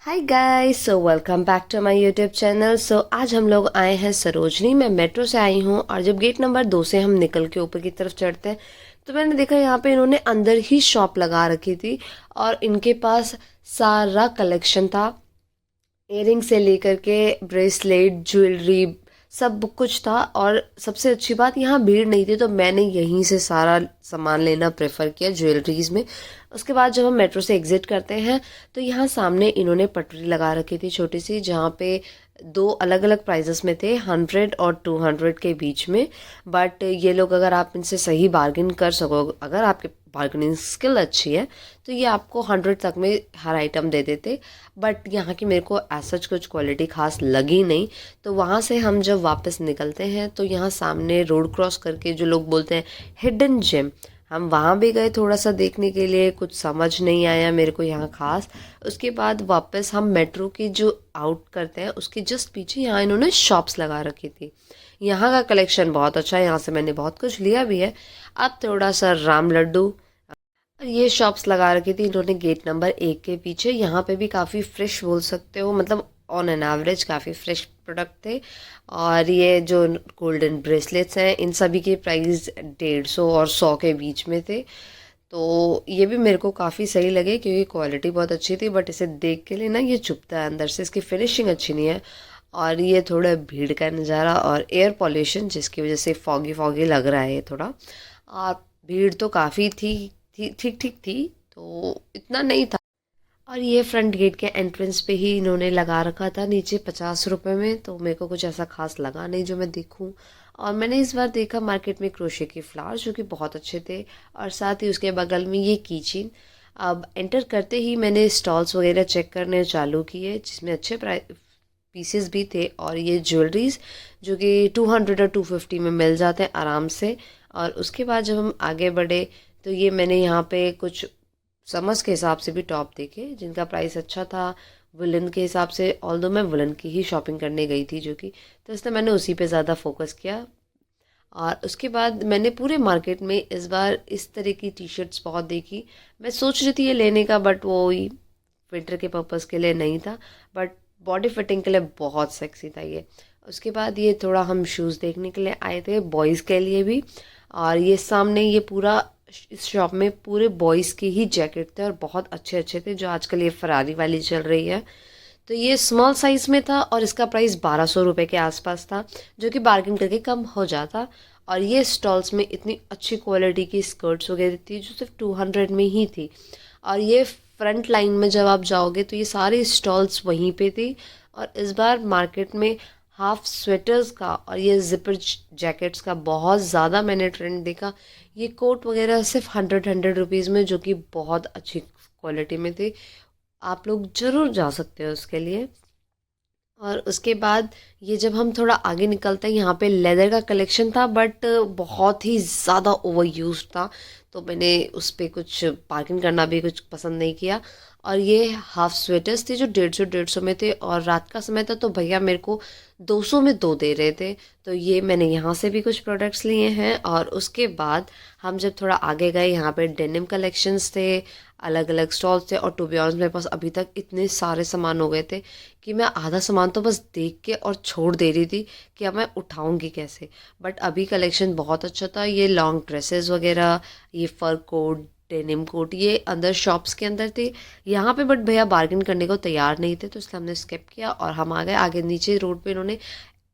Hi guys, so welcome back to my YouTube channel. So आज हम लोग आए हैं सरोजनी। मैं मेट्रो से आई हूँ और जब गेट नंबर 2 से हम निकल के ऊपर की तरफ चढ़ते हैं तो मैंने देखा यहाँ पे इन्होंने अंदर ही शॉप लगा रखी थी और इनके पास सारा कलेक्शन था। इयरिंग से लेकर के ब्रेसलेट, ज्वेलरी, सब कुछ था। और सबसे अच्छी बात, यहाँ भीड़ नहीं थी तो मैंने यहीं से सारा सामान लेना प्रेफर किया ज्वेलरीज में। उसके बाद जब हम मेट्रो से एग्जिट करते हैं तो यहाँ सामने इन्होंने पटरी लगा रखी थी छोटी सी, जहाँ पे दो अलग अलग प्राइजेस में थे, 100 और 200 के बीच में। बट ये लोग, अगर आप इनसे सही बार्गिन कर सको, अगर आपके बार्गेनिंग स्किल अच्छी है, तो ये आपको 100 तक में हर आइटम दे देते। बट यहाँ की मेरे को ऐसा कुछ क्वालिटी खास लगी नहीं। तो वहाँ से हम जब वापस निकलते हैं तो यहाँ सामने रोड क्रॉस करके जो लोग बोलते हैं हिडन जेम, हम वहाँ भी गए थोड़ा सा देखने के लिए। कुछ समझ नहीं आया मेरे को यहाँ खास। उसके बाद वापस हम मेट्रो की जो आउट करते हैं उसके जस्ट पीछे यहाँ इन्होंने शॉप्स लगा रखी थी। यहाँ का कलेक्शन बहुत अच्छा है, यहाँ से मैंने बहुत कुछ लिया भी है। अब थोड़ा सा राम लड्डू, और ये शॉप्स लगा रखी थी इन्होंने गेट नंबर 1 के पीछे। यहाँ पे भी काफ़ी फ्रेश बोल सकते हो, मतलब ऑन एन एवरेज काफ़ी फ्रेश प्रोडक्ट थे। और ये जो गोल्डन ब्रेसलेट्स हैं इन सभी के प्राइस 150 और 100 के बीच में थे। तो ये भी मेरे को काफ़ी सही लगे क्योंकि क्वालिटी बहुत अच्छी थी। बट इसे देख के लिए ना ये चुभता है अंदर से, इसकी फिनिशिंग अच्छी नहीं है। और ये थोड़ा भीड़ का नज़ारा और एयर पॉल्यूशन जिसकी वजह से फॉगी फॉगी लग रहा है ये थोड़ा। और भीड़ तो काफ़ी थी, ठीक ठीक थी, तो इतना नहीं था। और ये फ्रंट गेट के एंट्रेंस पे ही इन्होंने लगा रखा था नीचे 50 रुपए में, तो मेरे को कुछ ऐसा खास लगा नहीं जो मैं देखूं। और मैंने इस बार देखा मार्केट में क्रोशे के फ्लावर्स जो कि बहुत अच्छे थे, और साथ ही उसके बगल में ये कीचेन। अब एंटर करते ही मैंने स्टॉल्स वगैरह चेक करने चालू किए जिसमें अच्छे पीसेस भी थे। और ये ज्वेलरीज जो कि 200 और 250 में मिल जाते हैं आराम से। और उसके बाद जब हम आगे बढ़े तो ये मैंने यहाँ पे कुछ समझ के हिसाब से भी टॉप देखे जिनका प्राइस अच्छा था। वुलन के हिसाब से, ऑल्दो मैं वुलन की ही शॉपिंग करने गई थी जो कि, तो इसलिए मैंने उसी पे ज़्यादा फोकस किया। और उसके बाद मैंने पूरे मार्केट में इस बार इस तरह की टी शर्ट्स बहुत देखी। मैं सोच रही थी ये लेने का, बट वो विंटर के पर्पज़ के लिए नहीं था, बट बॉडी फिटिंग के लिए बहुत सेक्सी था ये। उसके बाद ये थोड़ा हम शूज़ देखने के लिए आए थे बॉयज़ के लिए भी। और ये सामने ये पूरा, इस शॉप में पूरे बॉयज़ के ही जैकेट थे और बहुत अच्छे अच्छे थे, जो आजकल ये फरारी वाली चल रही है। तो ये स्मॉल साइज़ में था और इसका प्राइस 1200 रुपये के आसपास था, जो कि बार्गिन करके कम हो जाता। और ये स्टॉल्स में इतनी अच्छी क्वालिटी की स्कर्ट्स वगैरह थी जो सिर्फ 200 में ही थी। और ये फ्रंट लाइन में जब आप जाओगे तो ये सारे स्टॉल्स वहीं पे थी। और इस बार मार्केट में हाफ स्वेटर्स का और ये जिपर जैकेट्स का बहुत ज़्यादा मैंने ट्रेंड देखा। ये कोट वगैरह सिर्फ 100 रुपीज़ में, जो कि बहुत अच्छी क्वालिटी में थे। आप लोग ज़रूर जा सकते हो उसके लिए। और उसके बाद ये जब हम थोड़ा आगे निकलते हैं, यहाँ पे लेदर का कलेक्शन था बट बहुत ही ज़्यादा ओवर यूज था, तो मैंने उस पर कुछ बार्गिन करना भी कुछ पसंद नहीं किया। और ये हाफ स्वेटर्स थे जो 150 में थे, और रात का समय था तो भैया मेरे को 200 में दो दे रहे थे। तो ये मैंने यहाँ से भी कुछ प्रोडक्ट्स लिए हैं। और उसके बाद हम जब थोड़ा आगे गए, यहाँ पे डेनिम कलेक्शंस थे, अलग अलग स्टॉल्स थे। और टू बी ऑनेस्ट मेरे पास अभी तक इतने सारे सामान हो गए थे कि मैं आधा सामान तो बस देख के और छोड़ दे रही थी कि अब मैं उठाऊंगी कैसे। बट अभी कलेक्शन बहुत अच्छा था। ये लॉन्ग ड्रेसेस वगैरह, ये फर कोट, डेनिम कोट, ये अंदर शॉप्स के अंदर थे यहाँ पे। बट भैया बार्गिन करने को तैयार नहीं थे तो इसलिए हमने स्किप किया और हम आ गए आगे। नीचे रोड पे इन्होंने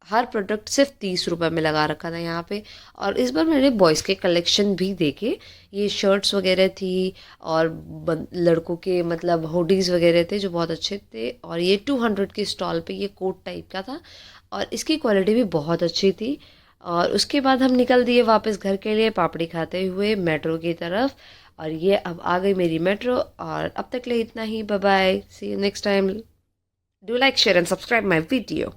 हर प्रोडक्ट सिर्फ 30 रुपए में लगा रखा था यहाँ पे। और इस बार मैंने बॉयज़ के कलेक्शन भी देखे, ये शर्ट्स वगैरह थी। और लड़कों के मतलब हुडीज़ वगैरह थे जो बहुत अच्छे थे। और ये 200 के स्टॉल पे ये कोट टाइप का था और इसकी क्वालिटी भी बहुत अच्छी थी। और उसके बाद हम निकल दिए वापस घर के लिए पापड़ी खाते हुए मेट्रो की तरफ। और ये अब आ गई मेरी मेट्रो। और अब तक के लिए इतना ही। Bye bye, see you next time. Do like, share and subscribe my video.